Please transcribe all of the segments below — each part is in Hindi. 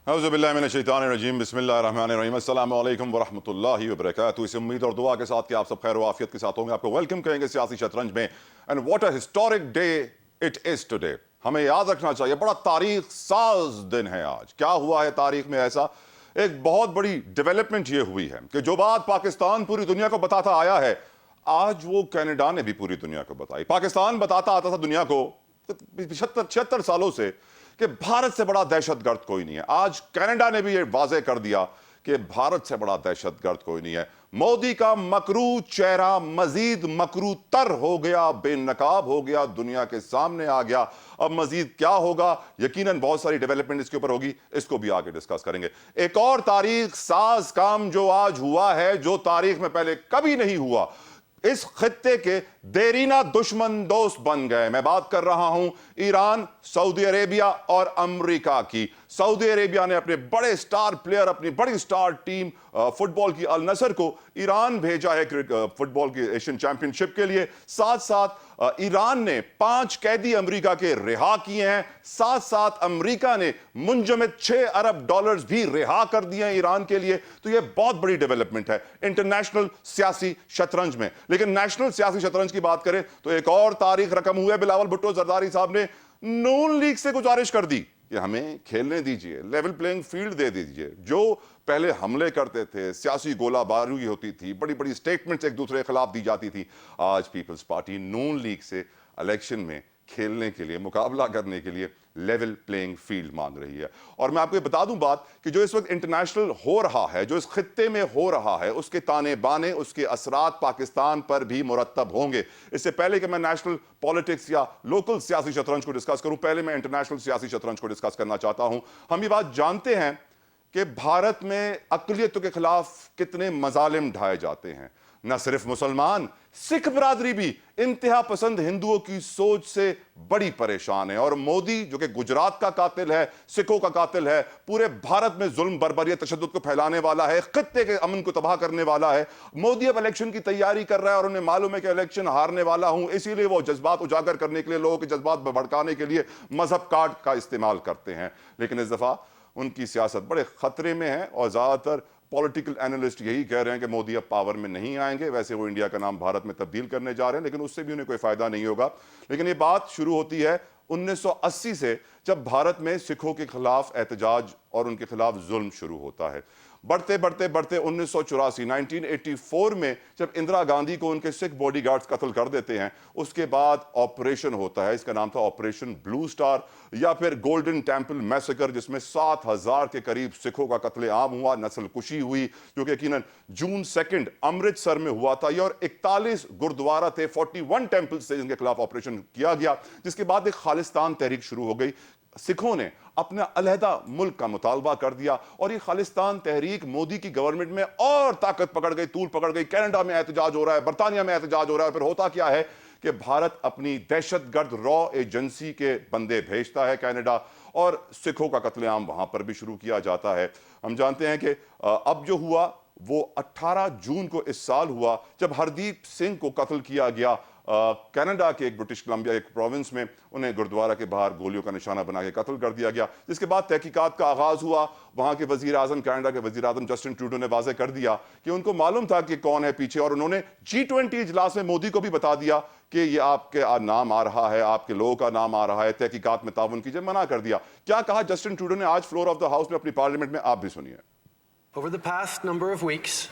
औज़ुबिल्लाहिमिनश्शैतानिर्रजीम बिस्मिल्लाहिर्रहमानिर्रहीम अस्सलामु अलैकुम वरहमतुल्लाहि वबरकातुहू। इस उम्मीद और दुआ के साथ कि आप सब खैर वाफियत के साथ होंगे, आपको वेलकम कहेंगे सियासी शतरंज में। And what a historic day it is today. हमें याद रखना चाहिए, बड़ा तारीख साज दिन है आज। क्या हुआ है तारीख में ऐसा? एक बहुत बड़ी डेवलपमेंट ये हुई है कि जो बात पाकिस्तान पूरी दुनिया को बताता आया है, आज वो कनाडा ने भी पूरी दुनिया को बताई। पाकिस्तान बताता आता था दुनिया को 76 सालों से कि भारत से बड़ा दहशतगर्द कोई नहीं है। आज कनाडा ने भी ये वाजे कर दिया कि भारत से बड़ा दहशतगर्द कोई नहीं है। मोदी का मकरू चेहरा मजीद मकरू तर हो गया, बेनकाब हो गया, दुनिया के सामने आ गया। अब मजीद क्या होगा? यकीनन बहुत सारी डेवलपमेंट इसके ऊपर होगी, इसको भी आगे डिस्कस करेंगे। एक और तारीख साज काम जो आज हुआ है, जो तारीख में पहले कभी नहीं हुआ। इस खित्ते के देरीना दुश्मन दोस्त बन गए। मैं बात कर रहा हूं ईरान, सऊदी अरेबिया और अमेरिका की। सऊदी अरेबिया ने अपने बड़े स्टार प्लेयर, अपनी बड़ी स्टार टीम फुटबॉल की अल नसर को ईरान भेजा है फुटबॉल की एशियन चैंपियनशिप के लिए। साथ साथ ईरान ने 5 कैदी अमेरिका के रिहा किए हैं। साथ साथ अमेरिका ने मुंजमद $6 अरब भी रिहा कर दिए हैं ईरान के लिए। तो यह बहुत बड़ी डेवलपमेंट है इंटरनेशनल सियासी शतरंज में। लेकिन नेशनल सियासी शतरंज की बात करें तो एक और तारीख रकम हुई है। बिलावल भुट्टो जरदारी साहब ने नून लीग से गुजारिश कर दी कि हमें खेलने दीजिए, लेवल प्लेइंग फील्ड दे दीजिए। जो पहले हमले करते थे, सियासी गोलाबारी होती थी, बड़ी बड़ी स्टेटमेंट्स एक दूसरे के खिलाफ दी जाती थी, आज पीपल्स पार्टी नून लीग से इलेक्शन में खेलने के लिए, मुकाबला करने के लिए लेवल प्लेइंग फील्ड मांग रही है। और मैं आपको बता दूं बात कि जो इस वक्त इंटरनेशनल हो रहा है, जो इस खित्ते में हो रहा है, उसके ताने बाने, उसके असरात पाकिस्तान पर भी मुरत्तब होंगे। इससे पहले कि मैं नेशनल पॉलिटिक्स या लोकल सियासी शतरंज को डिस्कस करूं, पहले मैं इंटरनेशनल सियासी शतरंज को डिस्कस करना चाहता हूं। हम ये बात जानते हैं कि भारत में अक़लियतों के खिलाफ कितने मजालिम ढाए जाते हैं। न सिर्फ मुसलमान, सिख बरादरी भी इंतहा पसंद हिंदुओं की सोच से बड़ी परेशान है। और मोदी जो कि गुजरात का कातिल है, सिखों का कातिल है, पूरे भारत में जुल्म बर्बरियत तशद्दुद को फैलाने वाला है, खित्ते के अमन को तबाह करने वाला है। मोदी अब इलेक्शन की तैयारी कर रहा है और उन्हें मालूम है कि इलेक्शन हारने वाला हूं, इसीलिए वो जज्बात उजागर करने के लिए, लोगों के जज्बात भड़काने के लिए मजहब कार्ड का इस्तेमाल करते हैं। लेकिन इस दफा उनकी सियासत बड़े खतरे में है और ज्यादातर पॉलिटिकल एनालिस्ट यही कह रहे हैं कि मोदी अब पावर में नहीं आएंगे। वैसे वो इंडिया का नाम भारत में तब्दील करने जा रहे हैं, लेकिन उससे भी उन्हें कोई फायदा नहीं होगा। लेकिन ये बात शुरू होती है 1980 से, जब भारत में सिखों के खिलाफ एहतजाज और उनके खिलाफ जुल्म शुरू होता है। बढ़ते बढ़ते बढ़ते 1984 में जब इंदिरा गांधी को उनके सिख बॉडीगार्ड्स कत्ल कर देते हैं, उसके बाद ऑपरेशन होता है। इसका नाम था ऑपरेशन ब्लू स्टार या फिर गोल्डन टेंपल मैसेकर, जिसमें 7,000 के करीब सिखों का कत्लेआम हुआ, नस्ल कुशी हुई, जो कि यकीनन जून 2 अमृतसर में हुआ था। और 41 गुरुद्वारा थे, 41 टेंपल से इनके खिलाफ ऑपरेशन किया गया, जिसके बाद एक खालिस्तान तहरीक शुरू हो गई। सिखों ने अपना अलहदा मुल्क का मुतालबा कर दिया और ये खालिस्तान तहरीक मोदी की गवर्नमेंट में और ताकत पकड़ गई, तूल पकड़ गई। कनाडा में एहतजाज हो रहा है, बरतानिया में एहतजाज हो रहा है। फिर होता क्या है कि भारत अपनी दहशतगर्द रॉ एजेंसी के बंदे भेजता है कनाडा और सिखों का कत्लेआम वहां पर भी शुरू किया जाता है। हम जानते हैं कि अब जो हुआ वो 18 जून को इस साल हुआ, जब हरदीप सिंह को कत्ल किया गया कनाडा के एक ब्रिटिश कोलंबिया एक प्रोविंस में। उन्हें गुरुद्वारा के बाहर गोलियों का निशाना बना के कत्ल कर दिया गया, जिसके बाद तहकीकात का आगाज हुआ। वहां के वजीर आजम, कनाडा के वजीर आजम जस्टिन ट्रूडो ने वाजे कर दिया कि उनको मालूम था कि कौन है पीछे, और उन्होंने G20 इजलास में मोदी को भी बता दिया कि ये आपके नाम आ रहा है, आपके लोगों का नाम आ रहा है, तहकीकात में ताउन कीजिए, मना कर दिया। क्या कहा जस्टिन ट्रूडो ने आज फ्लोर ऑफ द हाउस में अपनी पार्लियामेंट में, आप भी सुनिए। Over the past number of weeks,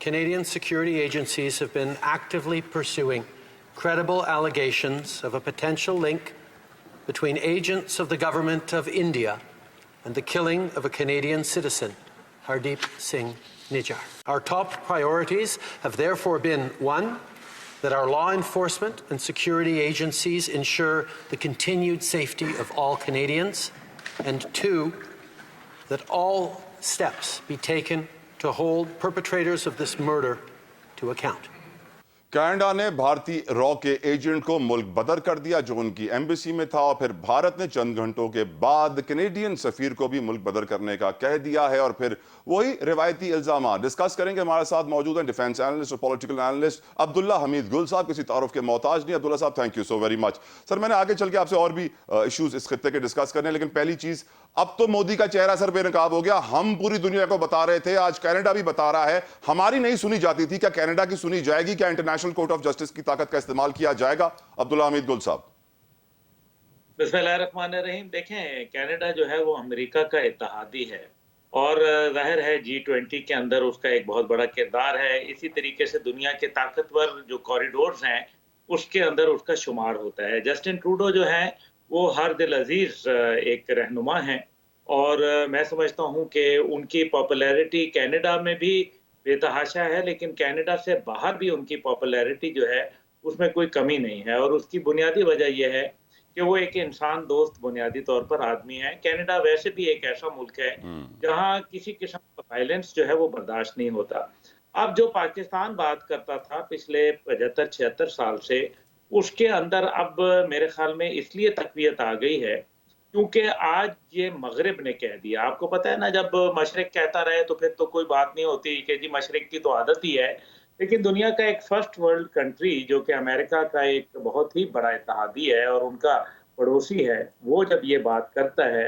Canadian security agencies have been actively pursuing credible allegations of a potential link between agents of the government of India and the killing of a Canadian citizen, Hardeep Singh Nijjar. Our top priorities have therefore been, one, that our law enforcement and security agencies ensure the continued safety of all Canadians, and two, that all steps be taken to hold perpetrators of this murder to account. Canada ने भारतीय रॉ के एजेंट को मुल्क बदर कर दिया जो उनकी एम्बेसी में था, और फिर भारत ने चंद घंटों के बाद कनेडियन सफीर को भी मुल्क बदर करने का कह दिया है। और फिर वही रिवायती इल्जाम डिस्कस करेंगे। हमारे साथ मौजूद हैं डिफेंस एनालिस्ट और पॉलिटिकल एनालिस्ट अब्दुल्ला हमीद गुल साहब। किसी तारुफ के मोहताज नहीं। अब्दुल्ला साहब, thank you so very much. Sir, मैंने आगे चल के आपसे और भी इश्यूज इस खित्ते के डिस्कस करने, लेकिन पहली चीज, अब तो मोदी का चेहरा सर बेनकाब हो गया। हम पूरी दुनिया को बता रहे थे, आज कनाडा भी बता रहा है। हमारी नहीं सुनी जाती थी, क्या कनाडा की सुनी जाएगी? क्या इंटरनेशनल कोर्ट ऑफ जस्टिस की ताकत का इस्तेमाल किया जाएगा? अब्दुल्ला हमीद गुल साहब। बिस्मिल्लाहिर्रहमानिर्रहीम। देखें, कनाडा जो है वो अमेरिका का इत्तेहादी है और जाहिर है G20 के अंदर उसका एक बहुत बड़ा किरदार है। इसी तरीके से दुनिया के ताकतवर जो कॉरिडोर्स हैं उसके अंदर उसका शुमार होता है। जस्टिन ट्रूडो जो है वो हर दिल अजीज एक रहनुमा है और मैं समझता हूँ कि उनकी पॉपुलैरिटी कनाडा में भी बेतहाशा है, लेकिन कनाडा से बाहर भी उनकी पॉपुलैरिटी जो है उसमें कोई कमी नहीं है। और उसकी बुनियादी वजह यह है कि वो एक इंसान दोस्त बुनियादी तौर पर आदमी है। कनाडा वैसे भी एक ऐसा मुल्क है जहाँ किसी किस्म का वायलेंस जो है वो बर्दाश्त नहीं होता। अब जो पाकिस्तान बात करता था पिछले 75-76 साल से, उसके अंदर अब मेरे ख्याल में इसलिए तक़वियत आ गई है क्योंकि आज ये मगरिब ने कह दिया। आपको पता है ना, जब मशरिक कहता रहे तो फिर तो कोई बात नहीं होती कि जी मशरिक की तो आदत ही है। लेकिन दुनिया का एक फर्स्ट वर्ल्ड कंट्री जो कि अमेरिका का एक बहुत ही बड़ा इत्तेहादी है और उनका पड़ोसी है, वो जब ये बात करता है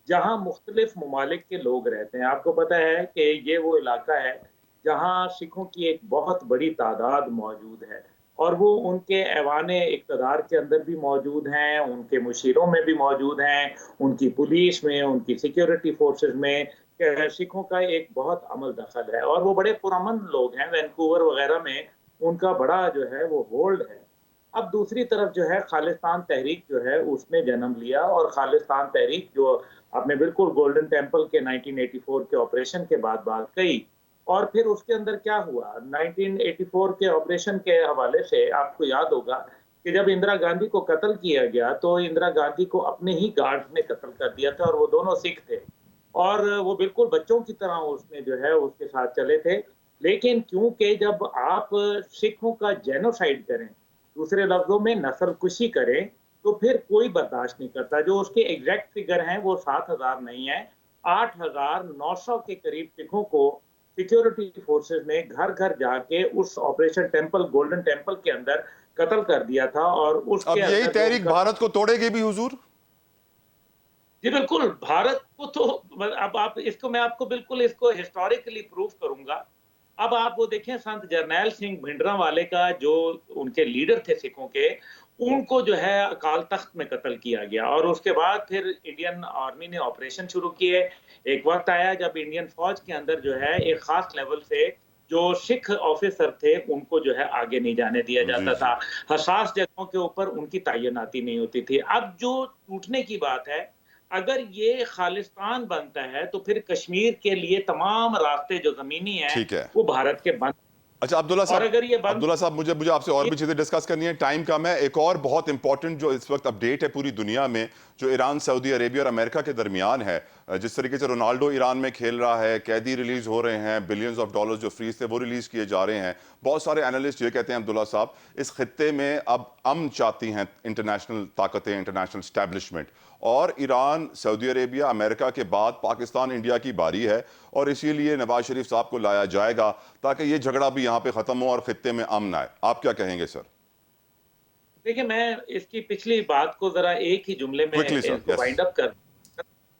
जहाँ मुख्तलिफ ममालिक के लोग रहते हैं। आपको पता है कि ये वो इलाका है जहाँ सिखों की एक बहुत बड़ी तादाद मौजूद है और वो उनके ऐवाने इक़्तिदार के अंदर भी मौजूद हैं, उनके मुशीरों में भी मौजूद हैं, उनकी पुलिस में, उनकी सिक्योरिटी फोर्सेस में सिखों का एक बहुत अमल दखल है और वो बड़े पुरअमन लोग हैं। वैंकूवर वगैरह में उनका बड़ा जो है वो होल्ड है। अब दूसरी तरफ जो है खालिस्तान तहरीक जो है उसने जन्म लिया और खालिस्तान तहरीक जो आपने बिल्कुल गोल्डन टेम्पल के 1984 के ऑपरेशन के बाद बात कही, और फिर उसके अंदर क्या हुआ 1984 के ऑपरेशन के हवाले से आपको याद होगा कि जब इंदिरा गांधी को कत्ल किया गया तो इंदिरा गांधी को अपने ही गार्ड्स ने कत्ल कर दिया था और वो दोनों सिख थे और वो बिल्कुल बच्चों की तरह उसने जो है उसके साथ चले थे। लेकिन क्योंकि जब आप सिखों का जेनोसाइड करें, दूसरे लफ्जों में नस्लकुशी करें, तो फिर कोई बर्दाश्त नहीं करता। जो उसके एग्जैक्ट फिगर हैं वो 7,000 नहीं है, 8,900 के करीब सिखों को सिक्योरिटी फोर्सेस ने घर घर जाके उस ऑपरेशन टेम्पल गोल्डन टेम्पल के अंदर कत्ल कर दिया था। और अब उसके यही अंदर तहरीक भारत को तोड़ेगी भी हुजूर? जी बिल्कुल, भारत को तो अब आप इसको मैं आपको बिल्कुल इसको हिस्टोरिकली प्रूव करूंगा। अब आप वो देखें, संत जरनैल सिंह भिंडरांवाले का जो उनके लीडर थे सिखों के, उनको जो है अकाल तख्त में कत्ल किया गया और उसके बाद फिर इंडियन आर्मी ने ऑपरेशन शुरू किए। एक वक्त आया जब इंडियन फौज के अंदर जो है एक खास लेवल से जो सिख ऑफिसर थे उनको जो है आगे नहीं जाने दिया जी जाता जी। था। हसास जगहों के ऊपर उनकी तैनाती नहीं होती थी। अब जो टूटने की बात है, अगर ये खालिस्तान बनता है तो फिर कश्मीर के लिए तमाम रास्ते जो जमीनी हैं ठीक है। वो भारत के बंद। अच्छा अब्दुल्ला और साहब, अगर ये बंद मुझे मुझे आपसे और भी चीजें डिस्कस करनी है, टाइम कम है। एक और बहुत इंपॉर्टेंट जो इस वक्त अपडेट है पूरी दुनिया में, जो ईरान, सऊदी अरेबिया और अमेरिका के दरमियान है, जिस तरीके से रोनाल्डो ईरान में खेल रहा है, कैदी रिलीज हो रहे हैं, बिलियंस ऑफ डॉलर्स जो फ्रीज थे वो रिलीज किए जा रहे हैं। बहुत सारे एनालिस्ट ये कहते हैं अब्दुल्ला साहब, इस खित्ते में अब अमन चाहती हैं इंटरनेशनल ताकतें, इंटरनेशनल स्टैब्लिशमेंट, और ईरान, सऊदी अरेबिया, अमेरिका के बाद पाकिस्तान, इंडिया की बारी है और इसीलिए नवाज शरीफ साहब को लाया जाएगा ताकि ये झगड़ा भी यहाँ पे खत्म हो और खित्ते में अमन आए। आप क्या कहेंगे सर? देखिए, मैं इसकी पिछली बात को जरा एक ही जुमले में क्विकली सर। इसको यस। वाइंड अप कर।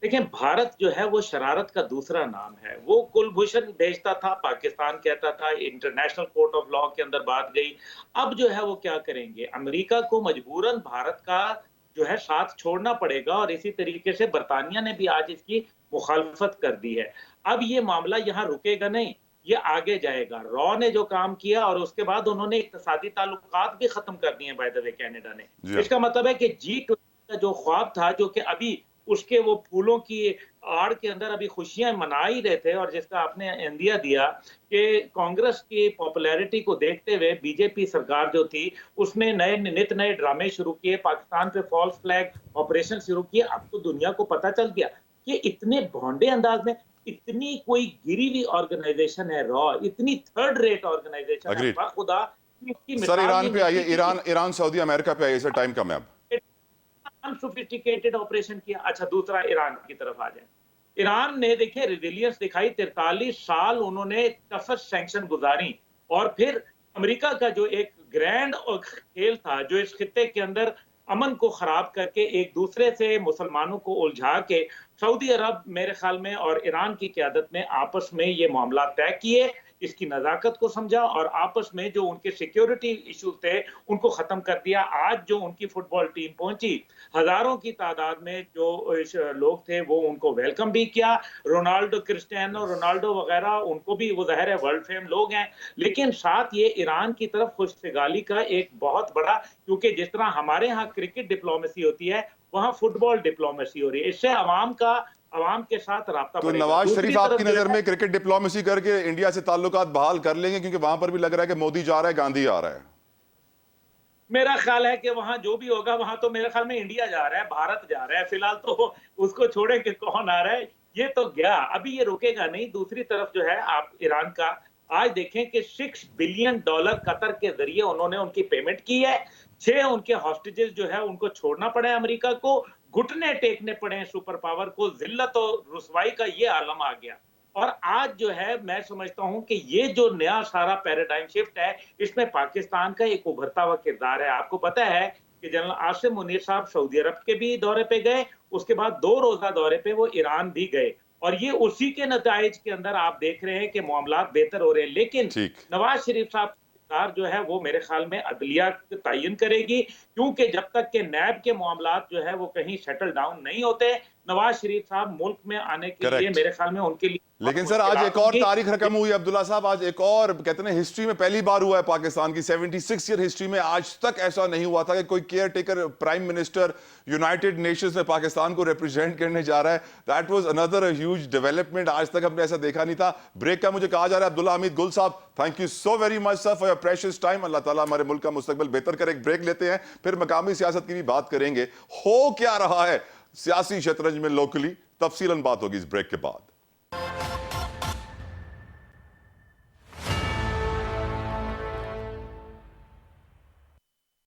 देखिए, भारत जो है वो शरारत का दूसरा नाम है। वो कुलभूषण भेजता था, पाकिस्तान कहता था, इंटरनेशनल कोर्ट ऑफ लॉ के अंदर बात गई। अब जो है वो क्या करेंगे, अमेरिका को मजबूरन भारत का जो है साथ छोड़ना पड़ेगा और इसी तरीके से बरतानिया ने भी आज इसकी मुखालफत कर दी है। अब ये मामला यहाँ रुकेगा नहीं, ये आगे जाएगा। रॉ ने जो काम किया और उसके बाद उन्होंने इक्तिसादी ताल्लुकात भी खत्म कर दिए बाय द वे कनाडा ने। जी हाँ। इसका मतलब है कि G20 का जो ख्वाब था, जो कि अभी उसके वो फूलों की आड़ के अंदर अभी खुशियां मना ही रहे थे और जिसका आपने इंदिया दिया कि कांग्रेस की पॉपुलैरिटी को देखते हुए बीजेपी सरकार जो थी उसने नित नए ड्रामे शुरू किए, पाकिस्तान पे फॉल्स फ्लैग ऑपरेशन शुरू किए। अब तो दुनिया को पता चल गया कि इतने भोंडे अंदाज में इतनी कोई गिरी हुई ऑर्गेनाइजेशन है रॉ, इतनी थर्ड रेट ऑर्गेनाइजेशन है, अग्रीड। खुदा इसकी सर मिसाल ईरान ये पे आइए, नहीं थी कि ईरान सऊदी अमेरिका पे आइए सर, टाइम कम है अब। अनसोफिस्टिकेटेड ऑपरेशन किया। अच्छा, दूसरा ईरान की तरफ आ जाए। ईरान ने देखिए रिजिलियंस दिखाई, 43 साल उन्होंने टफेस्ट सैंक्शन गुजारी, और फिर अमेरिका का जो एक ग्रैंड खेल था, जो इस खित्ते के अंदर अमन को खराब करके एक दूसरे से मुसलमानों को उलझा के सऊदी अरब मेरे ख्याल में और ईरान की क़यादत ने आपस में ये मामला तय किए, इसकी नज़ाकत को समझा और आपस में जो उनके सिक्योरिटी इश्यूज थे उनको खत्म कर दिया। आज जो उनकी फुटबॉल टीम पहुंची, हजारों की तादाद में जो लोग थे वो उनको वेलकम भी किया। रोनाल्डो, क्रिस्टियानो रोनाल्डो वगैरह, उनको भी, वो ज़ाहिर है वर्ल्ड फेम लोग हैं, लेकिन साथ ये ईरान की तरफ खुशफिगाली का एक बहुत बड़ा, क्योंकि जिस तरह हमारे यहाँ क्रिकेट डिप्लोमेसी होती है, वहाँ फुटबॉल डिप्लोमेसी हो रही है। इससे अवाम के साथ राब्ता तो बढ़ेगा। नवाज दूसरी शरीफ तरफ आपकी जो नजर है, में क्रिकेट डिप्लोमेसी करके इंडिया से ताल्लुकात बहाल कर लेंगे, क्योंकि वहां पर भी लग रहा है कि मोदी जा रहा है, गांधी आ रहा है। मेरा ख्याल है कि वहां जो भी होगा, वहां तो मेरे ख्याल में इंडिया जा रहा है, भारत जा रहा है। फिलहाल तो उसको छोड़े कि कौन आ रहा है, ये तो गया, अभी ये रुकेगा नहीं। दूसरी तरफ जो है, आप ईरान का आज देखें कि $6 बिलियन कतर के जरिए उन्होंने उनकी पेमेंट की है। 6 उनके हॉस्टेजेस जो है उनको छोड़ना पड़े अमेरिका को, घुटने टेकने पड़े सुपर पावर को, जिल्लत और रुसवाई का ये आलम आ गया। और आज जो है, मैं समझता हूं कि ये जो नया सारा पैराडाइम शिफ्ट है, इसमें पाकिस्तान का एक उभरता हुआ किरदार है। आपको पता है कि जनरल आसिम मुनीर साहब सऊदी अरब के भी दौरे पे गए, उसके बाद 2 रोजा दौरे पे वो ईरान भी गए, और ये उसी के नताइज के अंदर आप देख रहे हैं कि मामला बेहतर हो रहे हैं। लेकिन ठीक। नवाज शरीफ साहब सरकार जो है वो मेरे ख्याल में अदलिया तयन करेगी, क्योंकि जब तक के नैब के मामलात जो है वो कहीं सेटल डाउन नहीं होते, नवाज शरीफ साहब मुल्क में आने के लिए करेक्ट। मेरे ख्याल में उनके लिए बहुत लेकिन सर आज मुश्किलात एक और होंगी। तारीख रकम हुई है अब्दुल्ला साहब, आज एक और, कहते हैं हिस्ट्री में पहली बार हुआ है पाकिस्तान की 76 ईयर हिस्ट्री में, आज तक ऐसा नहीं हुआ था कि कोई care taker prime minister United Nations में पाकिस्तान को रिप्रेजेंट करने जा रहा है। That was another huge development, आज तक हमने ऐसा देखा नहीं था। ब्रेक का मुझे कहा जा रहा है Abdullah Hamid Gul Sahab, thank you so very much sir for your precious time. Allah ताला हमारे मुल्क का मुस्तकबिल बेहतर करे। एक ब्रेक लेते हैं, फिर मकामी सियासत की भी बात करेंगे, हो क्या रहा है सियासी शतरंज में लोकली, तफसीलन बात होगी इस ब्रेक के बाद।